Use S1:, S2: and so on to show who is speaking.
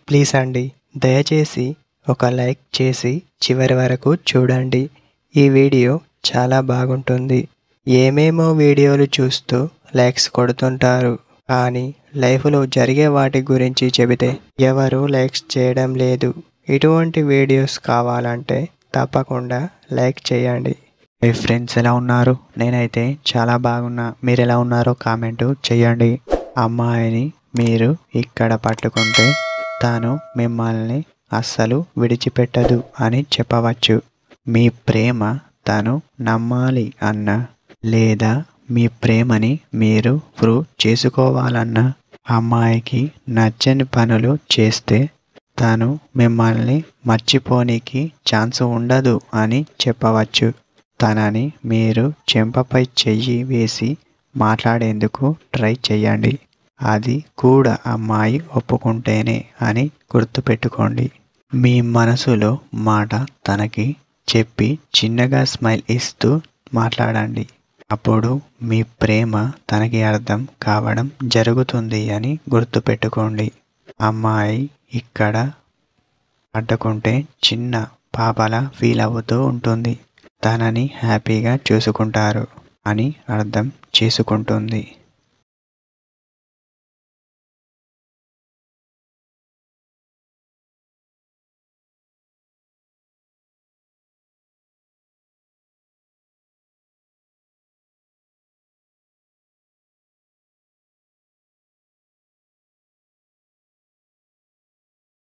S1: Please అండి, దయచేసి ఒక లైక్ చేసి చివరి వరకు చూడండి. ఈ వీడియో చాలా బాగుంటుంది. ఏమేమో వీడియోలు చూస్తూ లైక్స్ కొడుతుంటారు, కానీ లైఫ్లో జరిగే వాటి గురించి చెబితే ఎవరు లైక్స్ చేయడం లేదు. ఇటువంటి వీడియోస్ కావాలంటే తప్పకుండా లైక్ చేయండి.
S2: హే ఫ్రెండ్స్, ఎలా ఉన్నారు? నేనైతే చాలా బాగున్నా. మీరు ఎలా ఉన్నారో కామెంట్ చేయండి. అమ్మాయిని మీరు ఇక్కడ పట్టుకుంటే తాను మిమ్మల్ని అస్సలు విడిచిపెట్టదు అని చెప్పవచ్చు. మీ ప్రేమ తను నమ్మాలి అన్నా, లేదా మీ ప్రేమని మీరు ప్రూవ్ చేసుకోవాలన్నా, అమ్మాయికి నచ్చని పనులు చేస్తే తాను మిమ్మల్ని మర్చిపోనీకి ఛాన్స్ ఉండదు అని చెప్పవచ్చు. తనని మీరు చెంపపై చెయ్యి వేసి మాట్లాడేందుకు ట్రై చేయండి. అది కూడా అమ్మాయి ఒప్పుకుంటేనే అని గుర్తుపెట్టుకోండి. మీ మనసులో మాట తనకి చెప్పి చిన్నగా స్మైల్ ఇస్తూ మాట్లాడండి. అప్పుడు మీ ప్రేమ తనకి అర్థం కావడం జరుగుతుంది అని గుర్తుపెట్టుకోండి. అమ్మాయి ఇక్కడ అడ్డుకుంటే చిన్న పాపలా ఫీల్ అవుతూ ఉంటుంది. తనని హ్యాపీగా చూసుకుంటారు అని అర్థం చేసుకుంటుంది.